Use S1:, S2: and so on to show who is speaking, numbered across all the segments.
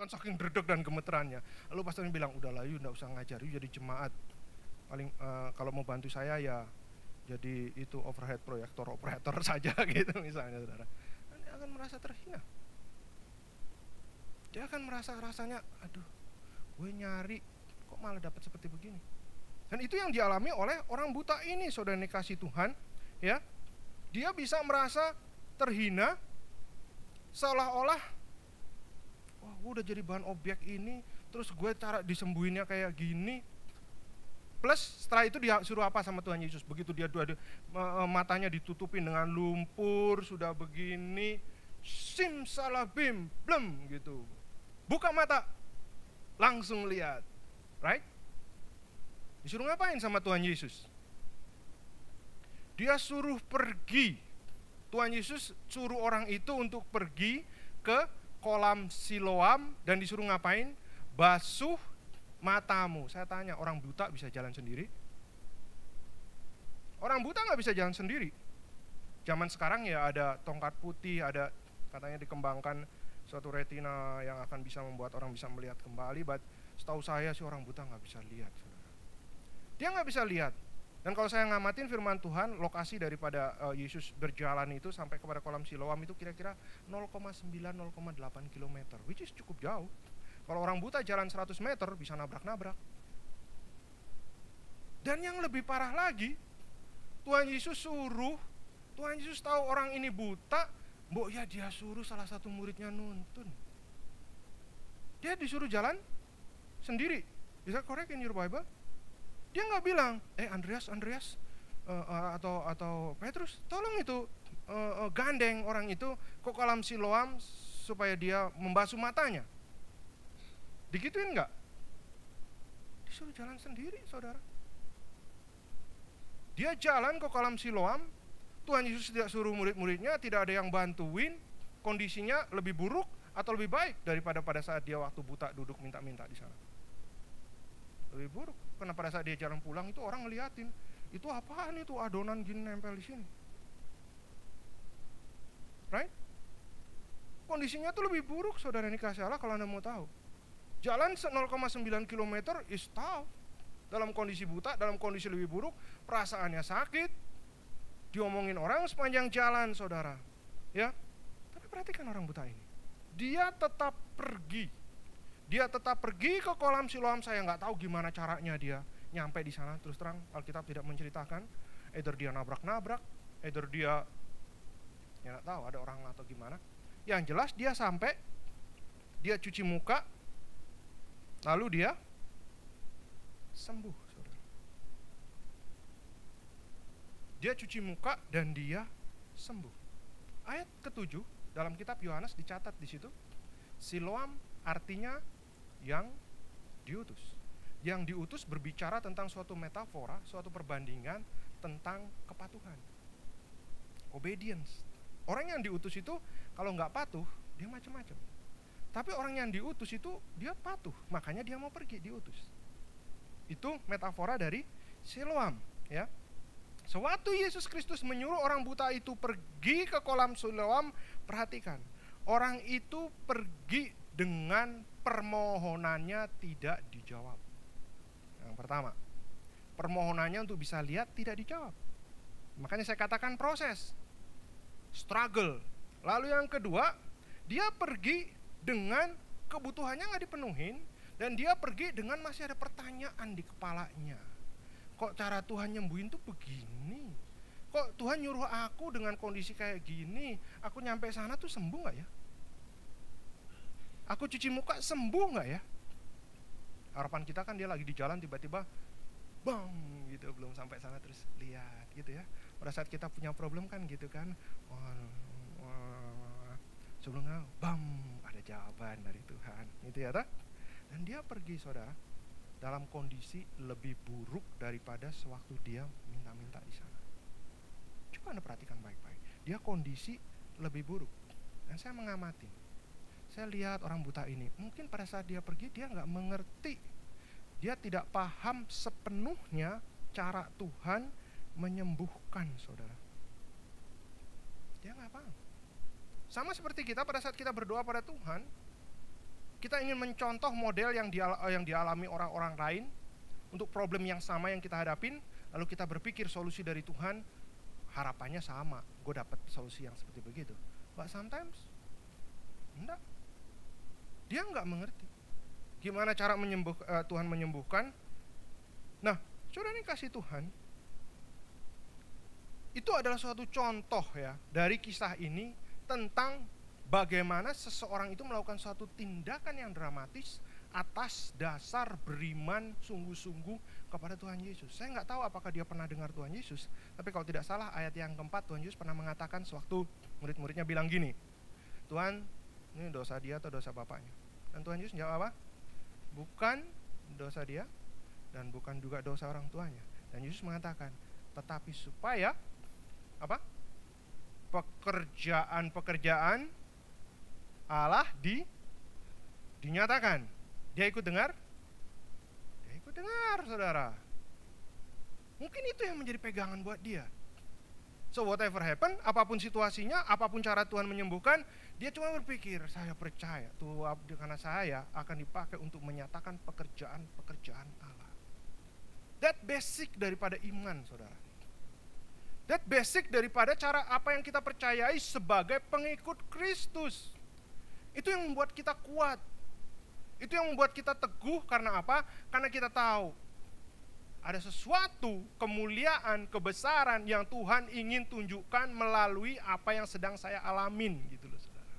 S1: kan saking dredeg dan gemeterannya. Lalu pastornya bilang, udahlah yuk enggak usah ngajar, yuk jadi jemaat. Paling kalau mau bantu saya ya jadi itu overhead proyektor operator saja gitu misalnya, saudara. Dan dia akan merasa terhina. Dia akan merasa rasanya, aduh, gue nyari kok malah dapat seperti begini. Dan itu yang dialami oleh orang buta ini, saudara dikasih Tuhan, ya. Dia bisa merasa terhina, seolah-olah, wah, gue udah jadi bahan objek ini, terus gue cara disembuhinnya kayak gini. Plus setelah itu dia suruh apa sama Tuhan Yesus? Begitu dia matanya ditutupin dengan lumpur, sudah begini, simsalabim, blem gitu. Buka mata, langsung lihat, right? Disuruh ngapain sama Tuhan Yesus? Dia suruh pergi. Tuhan Yesus suruh orang itu untuk pergi ke kolam Siloam dan disuruh ngapain? Basuh matamu. Saya tanya, orang buta bisa jalan sendiri? Orang buta nggak bisa jalan sendiri. Zaman sekarang ya ada tongkat putih, ada katanya dikembangkan suatu retina yang akan bisa membuat orang bisa melihat kembali. But setahu saya sih orang buta nggak bisa lihat, saudara. Dia nggak bisa lihat. Dan kalau saya ngamatin firman Tuhan, lokasi daripada Yesus berjalan itu sampai kepada kolam Siloam itu kira-kira 0,9-0,8 km, which is cukup jauh. Kalau orang buta jalan 100 meter bisa nabrak-nabrak. Dan yang lebih parah lagi, Tuhan Yesus tahu orang ini buta, mbok ya dia suruh salah satu muridnya nuntun. Dia disuruh jalan sendiri. Is that correct in your Bible? Dia nggak bilang, Andreas atau Petrus, tolong itu gandeng orang itu ke kolam Siloam supaya dia membasuh matanya. Digituin nggak? Disuruh jalan sendiri, saudara. Dia jalan ke kolam Siloam, Tuhan Yesus tidak suruh murid-muridnya, tidak ada yang bantuin, kondisinya lebih buruk atau lebih baik daripada pada saat dia waktu buta duduk minta-minta di sana. Lebih buruk, karena pada saat dia jalan pulang itu orang ngeliatin, itu apaan itu adonan gini nempel di sini, right? Kondisinya tuh lebih buruk, saudara dikasih Allah, kalau Anda mau tahu. Jalan 0,9 km is tough. Dalam kondisi buta, dalam kondisi lebih buruk, perasaannya sakit, diomongin orang sepanjang jalan, saudara. Ya, tapi perhatikan orang buta ini. Dia tetap pergi. Dia tetap pergi ke kolam Siloam. Saya nggak tahu gimana caranya dia nyampe di sana. Terus terang Alkitab tidak menceritakan. Either dia nabrak-nabrak, either dia ya nggak tahu ada orang atau gimana. Yang jelas dia sampai, dia cuci muka, lalu dia sembuh, saudara. Dia cuci muka dan dia sembuh. Ayat ke-7 dalam kitab Yohanes dicatat di situ. Siloam artinya yang diutus. Yang diutus berbicara tentang suatu metafora, suatu perbandingan tentang kepatuhan, obedience. Orang yang diutus itu kalau nggak patuh, dia macam-macam. Tapi orang yang diutus itu dia patuh, makanya dia mau pergi, diutus. Itu metafora dari Siloam, ya. Sewaktu Yesus Kristus menyuruh orang buta itu pergi ke kolam Siloam, perhatikan, orang itu pergi dengan permohonannya tidak dijawab. Yang pertama, permohonannya untuk bisa lihat tidak dijawab. Makanya saya katakan proses, struggle. Lalu yang kedua, dia pergi dengan kebutuhannya nggak dipenuhin, dan dia pergi dengan masih ada pertanyaan di kepalanya. Kok cara Tuhan nyembuhin tuh begini? Kok Tuhan nyuruh aku dengan kondisi kayak gini, aku nyampe sana tuh sembuh nggak ya? Aku cuci muka sembuh nggak ya? Harapan kita kan dia lagi di jalan tiba-tiba bang gitu, belum sampai sana terus lihat gitu ya. Pada saat kita punya problem kan gitu kan, sebelumnya bam ada jawaban dari Tuhan gitu ya tak? Dan dia pergi, saudara, dalam kondisi lebih buruk daripada sewaktu dia minta-minta di sana. Coba Anda perhatikan baik-baik, dia kondisi lebih buruk. Dan saya mengamati, saya lihat orang buta ini, mungkin pada saat dia pergi dia nggak mengerti, dia tidak paham sepenuhnya cara Tuhan menyembuhkan, saudara. Dia nggak paham. Sama seperti kita pada saat kita berdoa pada Tuhan, kita ingin mencontoh model yang dialami orang-orang lain untuk problem yang sama yang kita hadapin, lalu kita berpikir solusi dari Tuhan, harapannya sama, gue dapat solusi yang seperti begitu. But sometimes, enggak. Dia enggak mengerti gimana cara Tuhan menyembuhkan. Nah, saudara ini kasih Tuhan, itu adalah suatu contoh ya dari kisah ini tentang bagaimana seseorang itu melakukan suatu tindakan yang dramatis atas dasar beriman sungguh-sungguh kepada Tuhan Yesus. Saya nggak tahu apakah dia pernah dengar Tuhan Yesus, tapi kalau tidak salah ayat yang keempat, Tuhan Yesus pernah mengatakan sewaktu murid-muridnya bilang gini, Tuhan, ini dosa dia atau dosa bapaknya? Dan Tuhan Yesus jawab apa? Bukan dosa dia dan bukan juga dosa orang tuanya. Dan Yesus mengatakan, tetapi supaya apa? Pekerjaan Allah dinyatakan. Dia ikut dengar? Dia ikut dengar, saudara. Mungkin itu yang menjadi pegangan buat dia. So whatever happen, apapun situasinya, apapun cara Tuhan menyembuhkan, dia cuma berpikir, saya percaya Tuhan, karena saya akan dipakai untuk menyatakan pekerjaan Allah. That basic daripada iman, saudara. That basic daripada cara apa yang kita percayai sebagai pengikut Kristus. Itu yang membuat kita kuat. Itu yang membuat kita teguh, karena apa? Karena kita tahu ada sesuatu kemuliaan, kebesaran yang Tuhan ingin tunjukkan melalui apa yang sedang saya alamin gitu loh, saudara.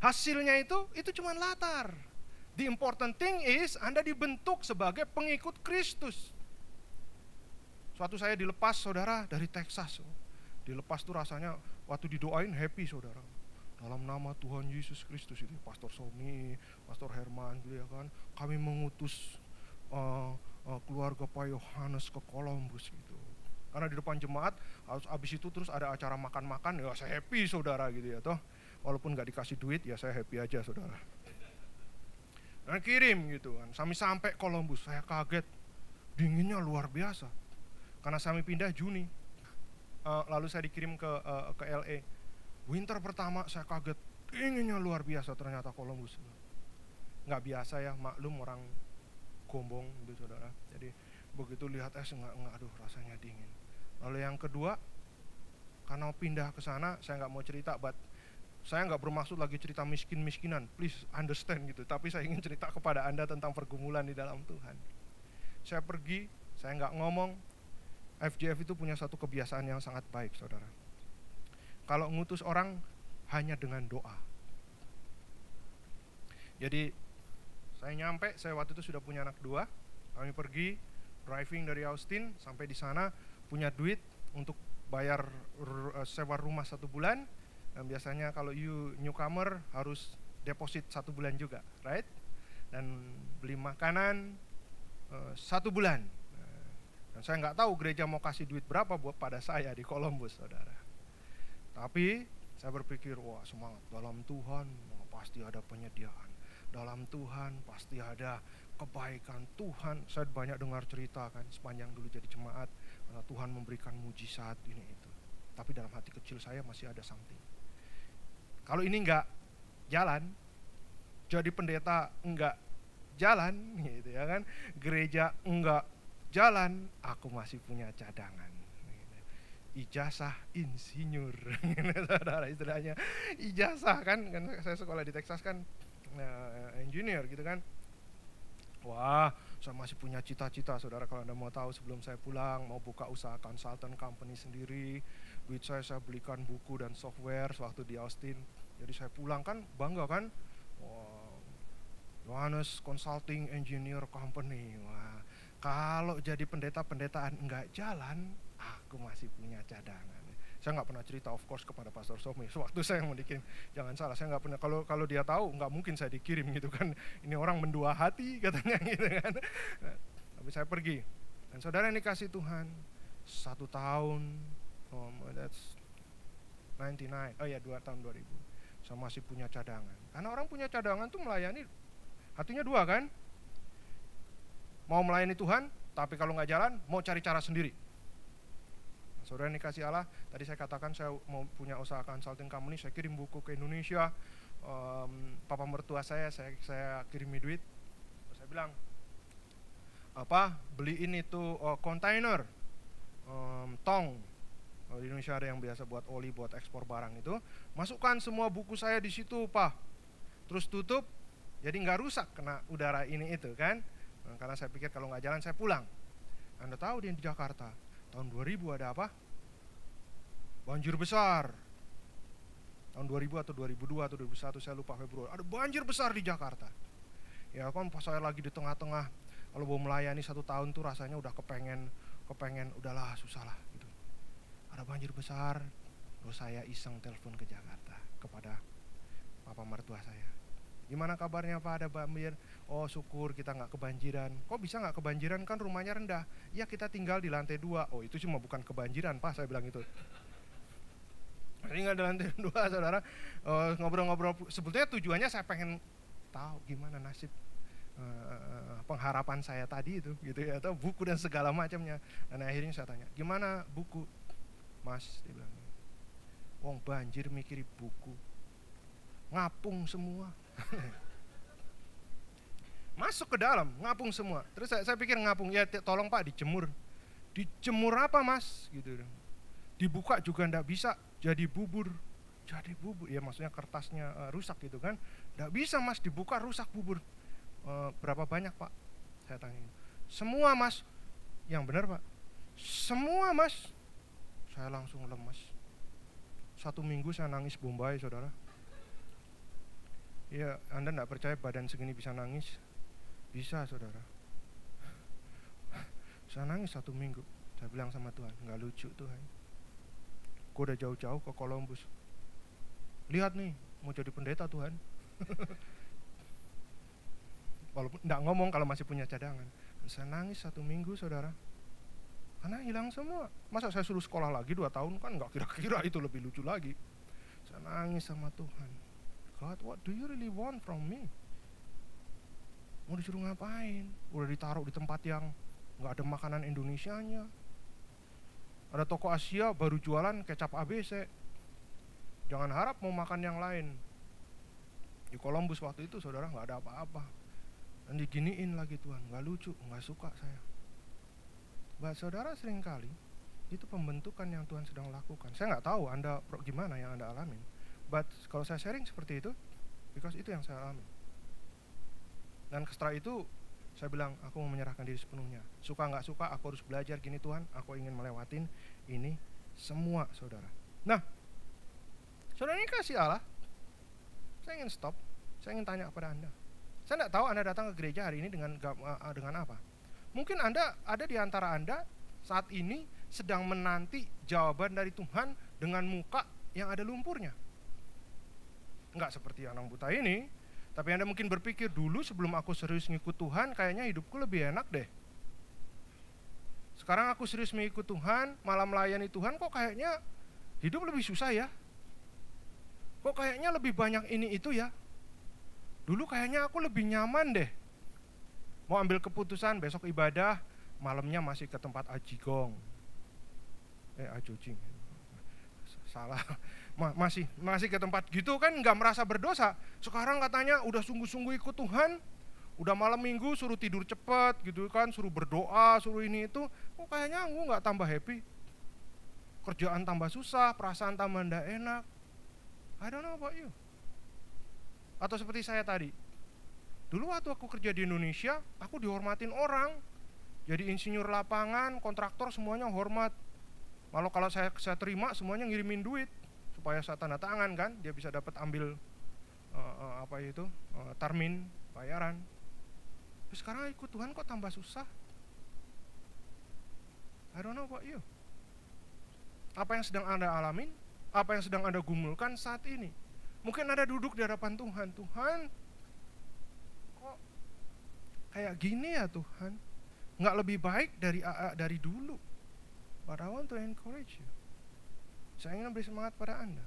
S1: Hasilnya itu cuma latar. The important thing is Anda dibentuk sebagai pengikut Kristus. Suatu saya dilepas, saudara, dari Texas. Dilepas tuh rasanya waktu didoain happy, saudara. Dalam nama Tuhan Yesus Kristus, itu Pastor Somi, Pastor Herman gitu ya kan, kami mengutus keluarga Pak Yohanes ke Columbus gitu. Karena di depan jemaat, habis itu terus ada acara makan-makan, ya saya happy, saudara gitu ya toh. Walaupun gak dikasih duit, ya saya happy aja, saudara. Dan kirim gitu kan, sampai Columbus, saya kaget, dinginnya luar biasa. Karena kami pindah Juni, lalu saya dikirim ke LA. Winter pertama saya kaget, dinginnya luar biasa ternyata Columbus. Nggak biasa ya, maklum orang Gombong gitu, saudara. Jadi begitu lihat es aduh rasanya dingin. Lalu yang kedua, karena pindah ke sana, saya nggak mau cerita, but saya nggak bermaksud lagi cerita miskin-miskinan, please understand gitu. Tapi saya ingin cerita kepada Anda tentang pergumulan di dalam Tuhan. Saya pergi, saya nggak ngomong. FJF itu punya satu kebiasaan yang sangat baik, saudara. Kalau ngutus orang hanya dengan doa. Jadi saya waktu itu sudah punya anak 2. Kami pergi driving dari Austin sampai di sana, punya duit untuk bayar sewa rumah 1 bulan. Dan biasanya kalau you newcomer harus deposit 1 bulan juga, right? Dan beli makanan 1 bulan. Dan saya nggak tahu gereja mau kasih duit berapa buat pada saya di Columbus, saudara. Tapi saya berpikir, wah semangat, dalam Tuhan pasti ada penyediaan, dalam Tuhan pasti ada kebaikan Tuhan. Saya banyak dengar cerita kan sepanjang dulu jadi jemaat, Tuhan memberikan mujizat ini itu. Tapi dalam hati kecil saya masih ada something. Kalau ini enggak jalan, jadi pendeta enggak jalan gitu ya kan, gereja enggak jalan, aku masih punya cadangan. Ijazah insinyur, saudara, istilahnya ijazah kan saya sekolah di Texas kan, engineer gitu kan. Wah, saya masih punya cita-cita, saudara. Kalau Anda mau tahu, sebelum saya pulang mau buka usaha consultant company sendiri. Duit saya belikan buku dan software waktu di Austin. Jadi saya pulang kan bangga kan, wah, Yohanes Consulting Engineer Company. Wah, kalau jadi pendeta-pendetaan enggak jalan, aku masih punya cadangan. Saya nggak pernah cerita of course kepada Pastor Somi. Waktu saya mau dikirim, jangan salah, saya nggak pernah. Kalau dia tahu, nggak mungkin saya dikirim gitu kan. Ini orang mendua hati katanya gitu kan. Nah, tapi saya pergi. Dan saudara yang dikasih Tuhan, 1 tahun, that's 99. Oh ya, 2 tahun 2000. Saya masih punya cadangan. Karena orang punya cadangan tuh melayani, hatinya 2 kan. Mau melayani Tuhan, tapi kalau nggak jalan, mau cari cara sendiri. Saudara yang dikasih Allah, tadi saya katakan saya mau punya usaha consulting company, saya kirim buku ke Indonesia, papa mertua saya kirimi duit. Saya bilang, beliin itu kontainer, tong. Di Indonesia ada yang biasa buat oli, buat ekspor barang itu. Masukkan semua buku saya di situ, Pak. Terus tutup, jadi nggak rusak kena udara ini itu kan. Karena saya pikir kalau nggak jalan saya pulang. Anda tahu di Jakarta, tahun 2000 ada apa? Banjir besar. Tahun 2000 atau 2002 atau 2001 saya lupa Februari. Ada banjir besar di Jakarta. Ya kan pas saya lagi di tengah-tengah, kalau mau melayani 1 tahun tuh rasanya udah kepengen udahlah susah lah gitu. Ada banjir besar, terus saya iseng telepon ke Jakarta kepada papa mertua saya. Gimana kabarnya Pak, ada banjir? Oh syukur kita nggak kebanjiran. Kok bisa nggak kebanjiran, kan rumahnya rendah? Ya kita tinggal di lantai 2. Oh itu cuma bukan kebanjiran Pak, saya bilang itu. Tinggal di lantai 2 saudara. Ngobrol-ngobrol, sebetulnya tujuannya saya pengen tahu gimana nasib pengharapan saya tadi itu gitu ya, atau buku dan segala macamnya. Dan akhirnya saya tanya, gimana buku Mas? Dia bilang, wong banjir mikiri buku, ngapung semua. Masuk ke dalam, ngapung semua. Terus saya pikir ngapung, ya tolong Pak dijemur. Dijemur apa Mas? Gitu. Dibuka juga ndak bisa, jadi bubur. Jadi bubur, ya maksudnya kertasnya rusak gitu kan. Ndak bisa Mas, dibuka rusak bubur. Berapa banyak Pak? Saya tanya. Semua Mas. Yang benar Pak? Semua Mas. Saya langsung lemas. 1 minggu saya nangis Bombay saudara. Ya Anda enggak percaya badan segini bisa nangis? Bisa saudara. Saya nangis 1 minggu. Saya bilang sama Tuhan, enggak lucu Tuhan. Gue udah jauh-jauh ke Columbus. Lihat nih, mau jadi pendeta Tuhan. Walaupun enggak ngomong kalau masih punya cadangan. Saya nangis 1 minggu saudara. Karena hilang semua. Masa saya suruh sekolah lagi 2 tahun, kan enggak kira-kira itu lebih lucu lagi. Saya nangis sama Tuhan. God, what do you really want from me? Mau disuruh ngapain? Udah ditaruh di tempat yang enggak ada makanan Indonesianya. Ada toko Asia baru jualan kecap ABC. Jangan harap mau makan yang lain. Di Columbus waktu itu saudara enggak ada apa-apa. Dan diginiin lagi Tuhan, enggak lucu, enggak suka saya. Bah, saudara seringkali itu pembentukan yang Tuhan sedang lakukan. Saya nggak tahu Anda gimana yang Anda alamin. But kalau saya sharing seperti itu, because itu yang saya alami. Dan setelah itu saya bilang aku mau menyerahkan diri sepenuhnya. Suka nggak suka aku harus belajar gini Tuhan. Aku ingin melewatin ini semua saudara. Nah, saudara ini kasih Allah. Saya ingin stop. Saya ingin tanya kepada Anda. Saya nggak tahu Anda datang ke gereja hari ini dengan apa. Mungkin Anda ada di antara Anda saat ini sedang menanti jawaban dari Tuhan dengan muka yang ada lumpurnya. Enggak seperti anak buta ini, tapi Anda mungkin berpikir dulu sebelum aku serius ngikut Tuhan, kayaknya hidupku lebih enak deh. Sekarang aku serius mengikut Tuhan, malah melayani Tuhan, kok kayaknya hidup lebih susah ya? Kok kayaknya lebih banyak ini itu ya? Dulu kayaknya aku lebih nyaman deh. Mau ambil keputusan besok ibadah, malamnya masih ke tempat ajigong. Ajojing. Salah. Masih ke tempat gitu kan nggak merasa berdosa. Sekarang katanya udah sungguh-sungguh ikut Tuhan, udah malam minggu suruh tidur cepat gitu kan, suruh berdoa, suruh ini itu. Kok kayaknya aku nggak tambah happy. Kerjaan tambah susah, perasaan tambah ndak enak. I don't know about you. Atau seperti saya tadi. Dulu waktu aku kerja di Indonesia, aku dihormatin orang. Jadi insinyur lapangan, kontraktor semuanya hormat. Malah kalau saya terima semuanya ngirimin duit supaya saya tanda tangan kan, dia bisa dapat ambil termin bayaran. Terus sekarang ikut Tuhan kok tambah susah. I don't know about you. Apa yang sedang Anda alamin? Apa yang sedang Anda gumulkan saat ini? Mungkin Anda duduk di hadapan Tuhan. Tuhan, kok kayak gini ya Tuhan? Nggak lebih baik dari dulu. But I want to encourage you. Saya ingin beri semangat pada Anda.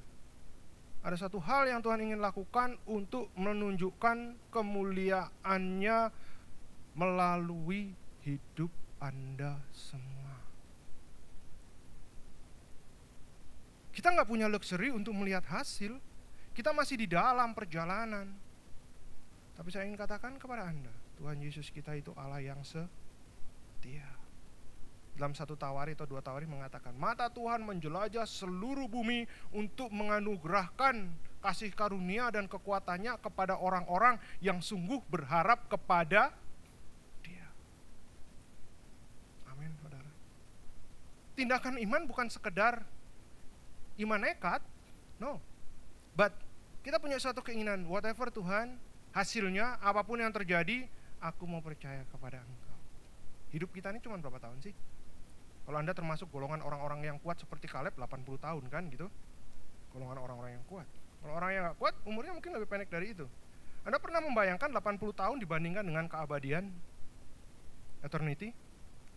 S1: Ada satu hal yang Tuhan ingin lakukan untuk menunjukkan kemuliaan-Nya melalui hidup Anda semua. Kita nggak punya luxury untuk melihat hasil. Kita masih di dalam perjalanan. Tapi saya ingin katakan kepada Anda, Tuhan Yesus kita itu Allah yang setia. Dalam 1 Tawari atau 2 Tawari mengatakan, mata Tuhan menjelajah seluruh bumi untuk menganugerahkan kasih karunia dan kekuatannya kepada orang-orang yang sungguh berharap kepada Dia. Amin, saudara. Tindakan iman bukan sekedar iman nekat, no. But kita punya suatu keinginan, whatever Tuhan, hasilnya apapun yang terjadi, aku mau percaya kepada Engkau. Hidup kita ini cuma berapa tahun sih? Kalau Anda termasuk golongan orang-orang yang kuat seperti Kaleb, 80 tahun kan gitu. Golongan orang-orang yang kuat. Kalau orang yang gak kuat, umurnya mungkin lebih pendek dari itu. Anda pernah membayangkan 80 tahun dibandingkan dengan keabadian? Eternity?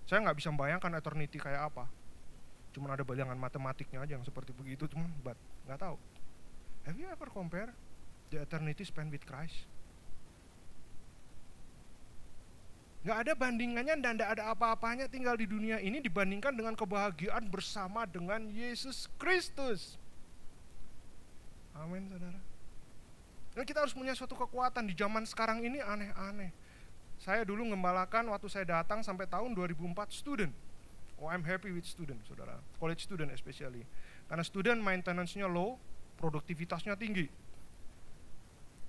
S1: Saya gak bisa membayangkan eternity kayak apa. Cuman ada bayangan matematiknya aja yang seperti begitu, cuman gak tahu. Have you ever compare the eternity spent with Christ? Gak ada bandingannya dan gak ada apa-apanya tinggal di dunia ini dibandingkan dengan kebahagiaan bersama dengan Yesus Kristus. Amin, saudara. Dan kita harus punya suatu kekuatan di zaman sekarang ini aneh-aneh. Saya dulu ngembalakan waktu saya datang sampai tahun 2004 student. Oh, I'm happy with student, saudara. College student especially. Karena student maintenance-nya low, produktivitasnya tinggi.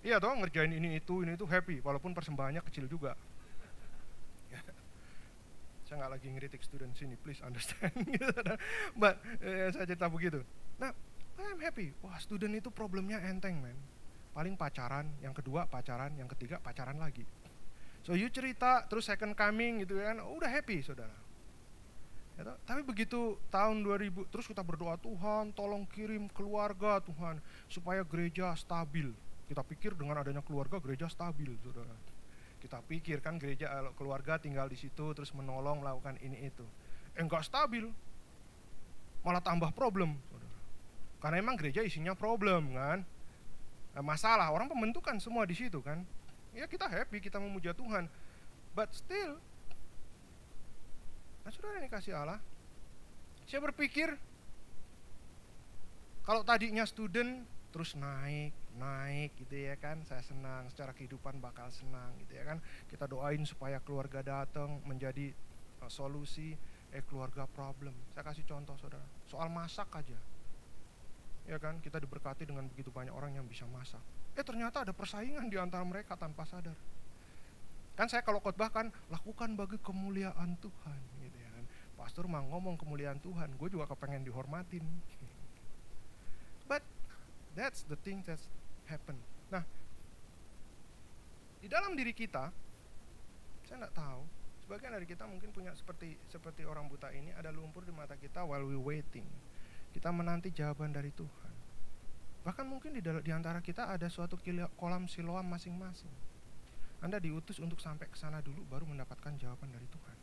S1: Iya toh, ngerjain ini itu happy, walaupun persembahannya kecil juga. Saya nggak lagi ngeritik student sini, please understand. But saya cerita begitu. Nah, I'm happy. Wah, student itu problemnya enteng, man. Paling pacaran, yang kedua pacaran, yang ketiga pacaran lagi. So you cerita, terus second coming gitu kan, udah happy, saudara. Ya, tapi begitu tahun 2000, terus kita berdoa, Tuhan tolong kirim keluarga Tuhan, supaya gereja stabil. Kita pikir dengan adanya keluarga, gereja stabil, saudara. Kita pikir kan gereja keluarga tinggal di situ terus menolong melakukan ini itu. Enggak stabil. Malah tambah problem, saudara. Karena emang gereja isinya problem kan. Masalah, orang pembentukan semua di situ kan. Ya kita happy, kita memuja Tuhan. But still, saudara ini kasih Allah. Saya berpikir kalau tadinya student terus naik gitu ya kan, saya senang, secara kehidupan bakal senang gitu ya kan. Kita doain supaya keluarga datang menjadi solusi, keluarga problem. Saya kasih contoh, saudara, soal masak aja ya kan, kita diberkati dengan begitu banyak orang yang bisa masak. Ternyata ada persaingan di antara mereka tanpa sadar kan. Saya kalau khotbah kan, lakukan bagi kemuliaan Tuhan gitu ya kan. Pastor mah ngomong kemuliaan Tuhan, gue juga kepengen dihormatin. But that's the thing that happen. Nah, di dalam diri kita, saya nggak tahu, sebagian dari kita mungkin punya seperti orang buta ini, ada lumpur di mata kita while we waiting. Kita menanti jawaban dari Tuhan. Bahkan mungkin di antara kita ada suatu kolam Siloam masing-masing. Anda diutus untuk sampai ke sana dulu, baru mendapatkan jawaban dari Tuhan.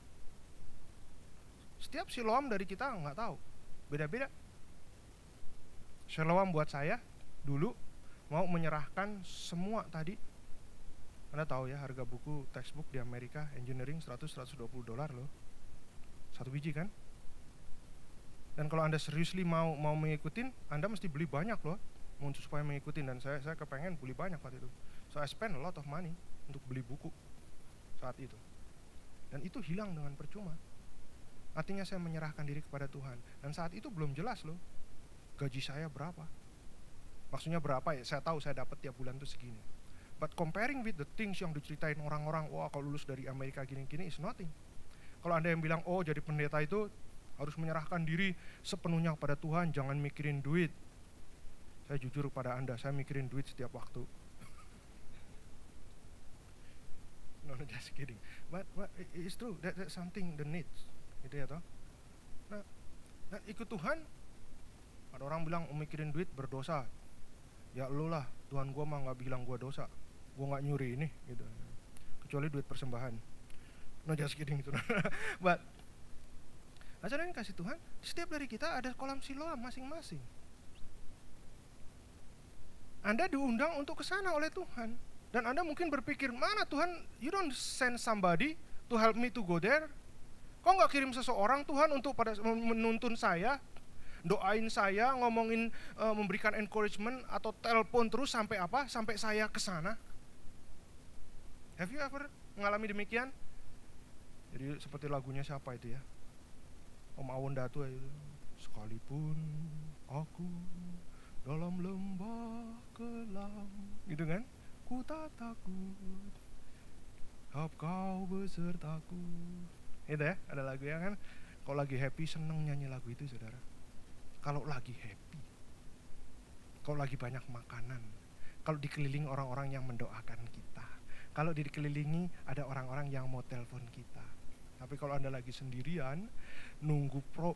S1: Setiap Siloam dari kita nggak tahu, beda-beda. Siloam buat saya dulu mau menyerahkan semua tadi. Anda tahu ya, harga buku textbook di Amerika engineering $100-120 loh. Satu biji kan? Dan kalau Anda seriously mau mengikutin, Anda mesti beli banyak loh untuk supaya mengikutin. Dan saya kepengen beli banyak waktu itu. So I spend a lot of money untuk beli buku saat itu. Dan itu hilang dengan percuma. Artinya saya menyerahkan diri kepada Tuhan. Dan saat itu belum jelas loh gaji saya berapa. Maksudnya berapa ya, saya tahu saya dapat tiap bulan tuh segini. But comparing with the things yang diceritain orang-orang, wah kalau lulus dari Amerika gini-gini is nothing. Kalau Anda yang bilang, oh jadi pendeta itu harus menyerahkan diri sepenuhnya pada Tuhan, jangan mikirin duit. Saya jujur pada Anda, saya mikirin duit setiap waktu. No, just kidding. But it's true, that's something the needs. Gitu ya toh. Nah, ikut Tuhan, ada orang bilang mikirin duit berdosa. Ya lu lah, Tuhan gua mah gak bilang gua dosa, gua gak nyuri ini gitu. Kecuali duit persembahan. No, just kidding gitu. But ajaran kasih Tuhan, setiap dari kita ada kolam Siloam masing-masing. Anda diundang untuk ke sana oleh Tuhan. Dan Anda mungkin berpikir, mana Tuhan, you don't send somebody to help me to go there. Kok gak kirim seseorang Tuhan untuk menuntun saya? doain saya, ngomongin, memberikan encouragement atau telepon terus sampai apa? Sampai saya ke sana. Have you ever mengalami demikian? Jadi seperti lagunya siapa itu ya? Om Awon Datu ya, sekalipun aku dalam lembah kelam, gitu kan? Ku tak takut, sebab kau besertaku. Itu ya, ada lagu ya kan? Kalau lagi happy seneng nyanyi lagu itu, saudara. Kalau lagi happy, kalau lagi banyak makanan, kalau dikelilingi orang-orang yang mendoakan kita, kalau dikelilingi ada orang-orang yang mau telepon kita. Tapi kalau Anda lagi sendirian,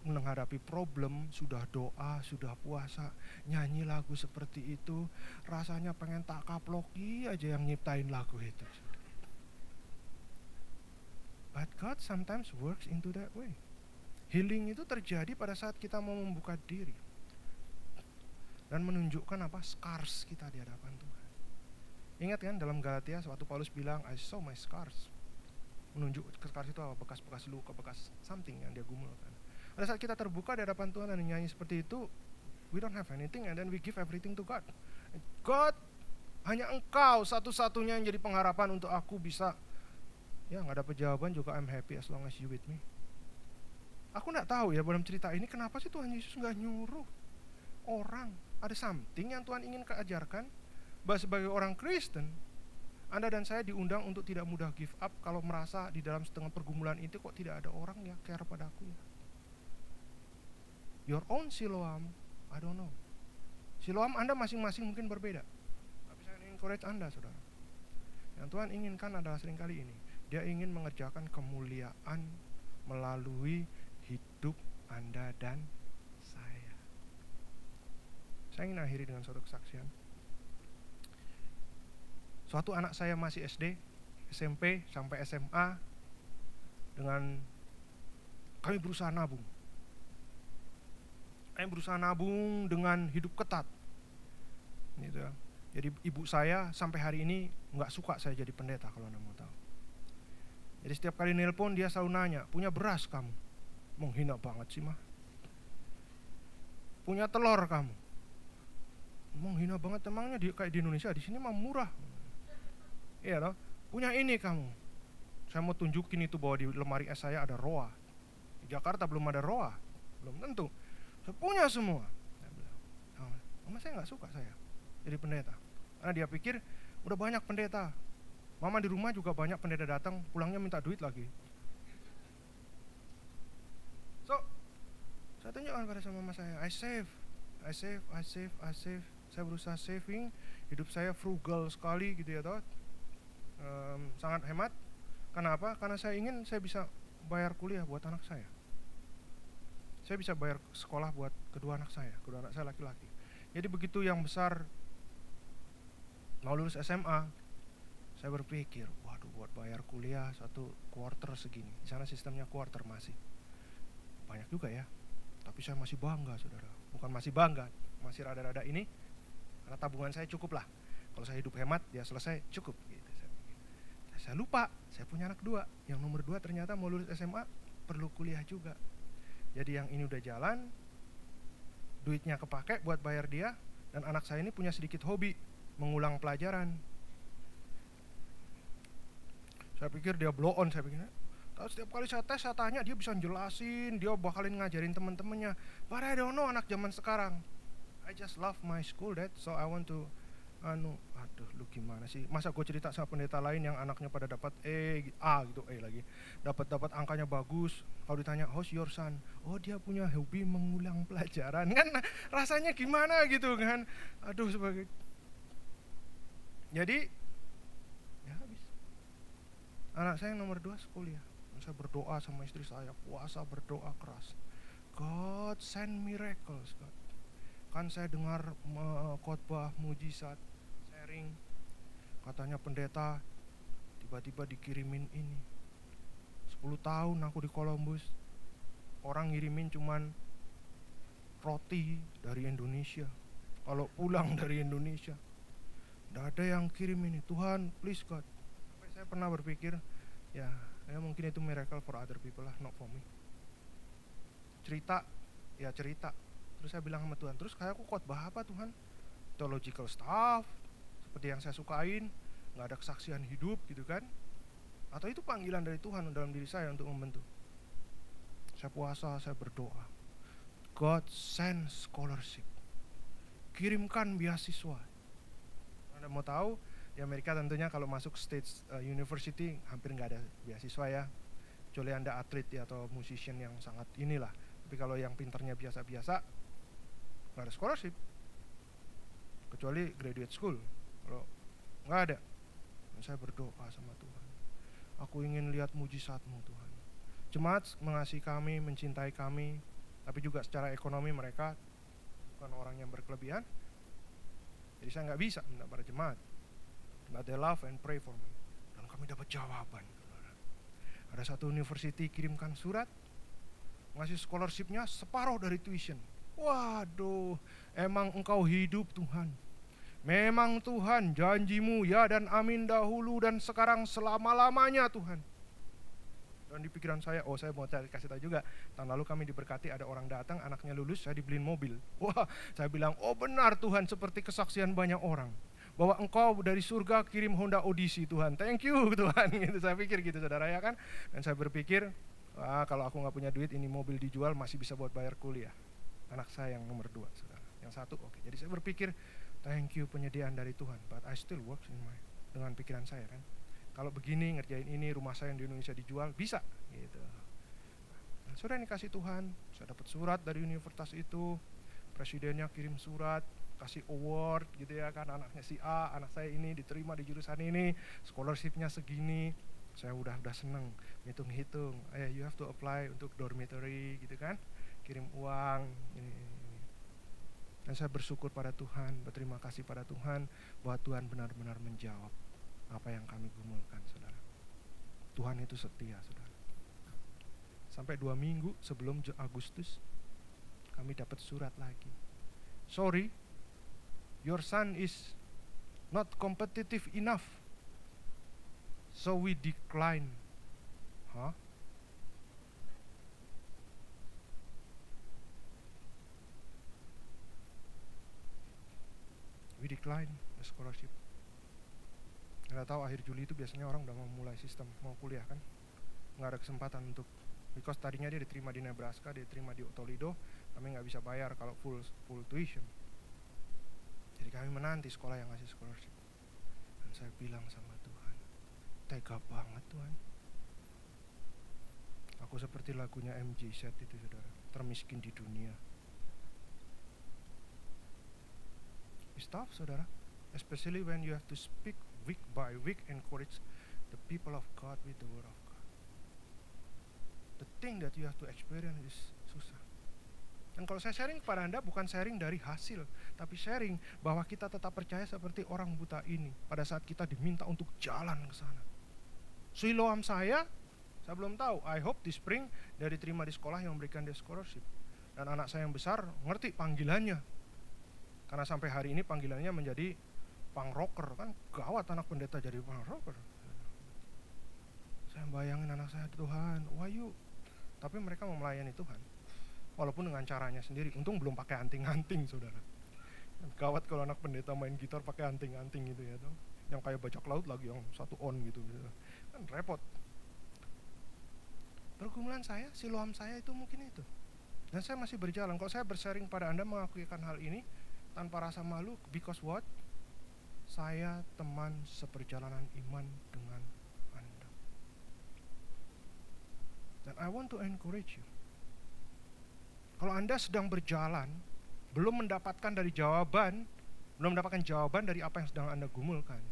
S1: menghadapi problem, sudah doa, sudah puasa, nyanyi lagu seperti itu, rasanya pengen tak kaploki aja yang nyiptain lagu itu. But God sometimes works into that way. Healing itu terjadi pada saat kita mau membuka diri dan menunjukkan apa? Scars kita di hadapan Tuhan. Ingat kan dalam Galatia waktu Paulus bilang, I saw my scars. Menunjuk scars itu apa? Bekas-bekas luka, bekas something yang dia gumulkan. Pada saat kita terbuka di hadapan Tuhan dan nyanyi seperti itu, we don't have anything and then we give everything to God. God, hanya Engkau satu-satunya yang jadi pengharapan untuk aku bisa, ya nggak dapat jawaban juga, I'm happy as long as you with me. Aku nggak tahu ya dalam cerita ini kenapa sih Tuhan Yesus nggak nyuruh orang, ada something yang Tuhan ingin keajarkan, bahwa sebagai orang Kristen, Anda dan saya diundang untuk tidak mudah give up kalau merasa di dalam setengah pergumulan itu kok tidak ada orang yang care padaku ya. Your own Siloam, I don't know. Siloam Anda masing-masing mungkin berbeda. Tapi saya ingin encourage Anda, saudara. Yang Tuhan inginkan adalah seringkali ini. Dia ingin mengerjakan kemuliaan melalui hidup Anda dan saya. Saya ingin akhiri dengan suatu kesaksian. Suatu anak saya masih SD, SMP, sampai SMA, dengan kami berusaha nabung. Kami berusaha nabung dengan hidup ketat. Gitu. Jadi ibu saya sampai hari ini nggak suka saya jadi pendeta kalau Anda mau tahu. Jadi setiap kali nelpon dia selalu nanya, punya beras kamu? Menghina banget sih mah. Punya telur kamu? Menghina banget, emangnya kayak di Indonesia, di sini mah murah. Iya toh, punya ini kamu. Saya mau tunjukin itu bahwa di lemari es saya ada roa. Di Jakarta belum ada roa, belum tentu. Saya punya semua. Saya bilang, mama saya nggak suka saya jadi pendeta, karena dia pikir udah banyak pendeta. Mama di rumah juga banyak pendeta datang, pulangnya minta duit lagi. So, saya tunjukkan pada sama mama saya, I save. Saya berusaha saving, hidup saya frugal sekali gitu ya toh. Sangat hemat. Kenapa? Karena saya ingin saya bisa bayar kuliah buat anak saya. Saya bisa bayar sekolah buat kedua anak saya laki-laki. Jadi begitu yang besar mau lulus SMA, saya berpikir, waduh, buat bayar kuliah satu quarter segini. Di sana sistemnya quarter masih banyak juga ya. Tapi saya masih bangga, saudara. Bukan masih bangga, masih rada-rada ini, karena tabungan saya cukup lah. Kalau saya hidup hemat, ya selesai, cukup gitu. Saya lupa, saya punya anak dua. Yang nomor 2 ternyata mau lulus SMA, perlu kuliah juga. Jadi yang ini udah jalan, duitnya kepake buat bayar dia, dan anak saya ini punya sedikit hobi, mengulang pelajaran. Saya pikir dia blow on, saya pikir. Setiap kali saya tes, saya tanya, dia bisa jelasin, dia bakalin ngajarin teman-temannya. But I don't know anak zaman sekarang. I just love my school, Dad, so I want to aduh lu gimana sih, masa gue cerita sama pendeta lain yang anaknya pada dapat A gitu, lagi dapat angkanya bagus, kalau ditanya how's your son, oh dia punya hobi mengulang pelajaran, kan rasanya gimana gitu kan, aduh sebagai. Jadi ya habis, anak saya yang nomor 2 kuliah. Saya berdoa sama istri saya, puasa berdoa keras, God send miracles God. Kan saya dengar khotbah mujizat, sharing, katanya pendeta tiba-tiba dikirimin ini. 10 tahun aku di Columbus, orang ngirimin cuman roti dari Indonesia. Kalau pulang dari Indonesia, nggak ada yang kirim ini. Tuhan, please God. Sampai saya pernah berpikir, ya mungkin itu miracle for other people lah, not for me. Cerita, ya cerita. Terus saya bilang sama Tuhan, terus kayak aku khotbah apa Tuhan? Theological stuff, seperti yang saya sukain, gak ada kesaksian hidup gitu kan. Atau itu panggilan dari Tuhan dalam diri saya untuk membentuk. Saya puasa, saya berdoa, God send scholarship, kirimkan beasiswa. Anda mau tahu, di Amerika tentunya kalau masuk state university hampir nggak ada beasiswa ya, kecuali Anda atlet ya, atau musician yang sangat inilah. Tapi kalau yang pinternya biasa-biasa, nggak ada scholarship, kecuali graduate school. Kalau nggak ada, dan saya berdoa sama Tuhan, aku ingin lihat mujizat-Mu Tuhan. Jemaat mengasihi kami, mencintai kami, tapi juga secara ekonomi mereka bukan orang yang berkelebihan. Jadi saya nggak bisa minta pada jemaat, but they love and pray for me. Dan kami dapat jawaban. Ada satu university kirimkan surat, ngasih scholarshipnya separuh dari tuition. Waduh, emang Engkau hidup Tuhan. Memang Tuhan, janji-Mu ya dan amin dahulu dan sekarang selama-lamanya Tuhan. Dan di pikiran saya, saya mau kasih tahu juga, tahun lalu kami diberkati, ada orang datang, anaknya lulus, saya dibeliin mobil. Wah, saya bilang, benar Tuhan, seperti kesaksian banyak orang, bahwa Engkau dari surga kirim Honda Odyssey Tuhan, thank you Tuhan. Gitu, saya pikir gitu saudara ya kan. Dan saya berpikir, kalau aku gak punya duit, ini mobil dijual masih bisa buat bayar kuliah anak saya yang nomor 2 saudara. Yang satu oke. Jadi saya berpikir, thank you penyediaan dari Tuhan, but I still works dengan pikiran saya kan. Kalau begini ngerjain ini, rumah saya yang di Indonesia dijual, bisa gitu. Nah, sudah dikasih Tuhan, saya dapat surat dari universitas itu, presidennya kirim surat, kasih award gitu ya kan, anaknya si A, anak saya ini diterima di jurusan ini, scholarshipnya segini. Saya udah seneng, hitung-hitung, you have to apply untuk dormitory gitu kan, kirim uang ini. Dan saya bersyukur pada Tuhan, berterima kasih pada Tuhan bahwa Tuhan benar-benar menjawab apa yang kami gumulkan saudara. Tuhan itu setia saudara. Sampai 2 minggu sebelum Agustus kami dapat surat lagi. Sorry, your son is not competitive enough, so we decline. We decline the scholarship. Nggak tahu akhir Juli itu biasanya orang udah mau mulai sistem mau kuliah kan, nggak ada kesempatan untuk, because tadinya dia diterima di Nebraska, dia diterima di Toledo, kami nggak bisa bayar kalau full tuition. Jadi kami menanti sekolah yang ngasih scholarship. Dan saya bilang sama Tuhan, tega banget Tuhan. Aku seperti lagunya MJZ itu saudara, termiskin di dunia. It's tough saudara, especially when you have to speak week by week, encourage the people of God with the word of God. The thing that you have to experience is susah. Dan kalau saya sharing kepada Anda, bukan sharing dari hasil, tapi sharing bahwa kita tetap percaya seperti orang buta ini pada saat kita diminta untuk jalan ke sana. Siloam saya belum tahu. I hope di spring dia diterima di sekolah yang memberikan dia scholarship. Dan anak saya yang besar ngerti panggilannya. Karena sampai hari ini panggilannya menjadi punk rocker, kan gawat anak pendeta jadi punk rocker. Saya bayangin anak saya, Tuhan, wahyu. Tapi mereka mau melayani Tuhan, walaupun dengan caranya sendiri. Untung belum pakai anting-anting saudara. Gawat kalau anak pendeta main gitar pakai anting-anting gitu ya, tuh. Yang kayak bajak laut lagi, yang satu on gitu. Kan repot. Pergumulan saya, siloam saya itu mungkin itu. Dan saya masih berjalan. Kalau saya bersharing pada Anda mengakuikan hal ini tanpa rasa malu, because what? Saya teman seperjalanan iman dengan Anda. Dan I want to encourage you. Kalau Anda sedang berjalan, belum mendapatkan jawaban dari apa yang sedang Anda gumulkan,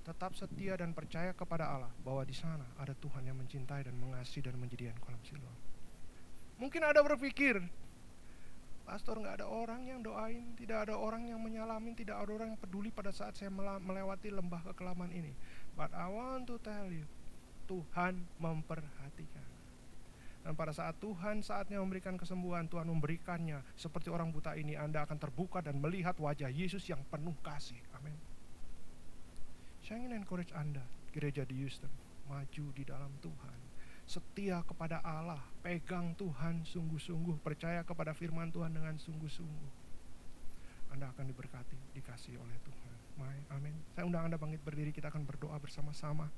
S1: tetap setia dan percaya kepada Allah bahwa di sana ada Tuhan yang mencintai dan mengasihi dan menyediakan kolam Siloam. Mungkin Anda berpikir, Pastor, nggak ada orang yang doain, tidak ada orang yang menyalamin, tidak ada orang yang peduli pada saat saya melewati lembah kekelaman ini. But I want to tell you, Tuhan memperhatikan. Dan pada saat Tuhan saatnya memberikan kesembuhan, Tuhan memberikannya. Seperti orang buta ini, Anda akan terbuka dan melihat wajah Yesus yang penuh kasih. Amin. Saya ingin encourage Anda, gereja di Houston, maju di dalam Tuhan. setia kepada Allah, pegang Tuhan sungguh-sungguh, percaya kepada firman Tuhan dengan sungguh-sungguh, Anda akan diberkati, dikasihi oleh Tuhan. Amin. Saya undang Anda bangkit berdiri, kita akan berdoa bersama-sama.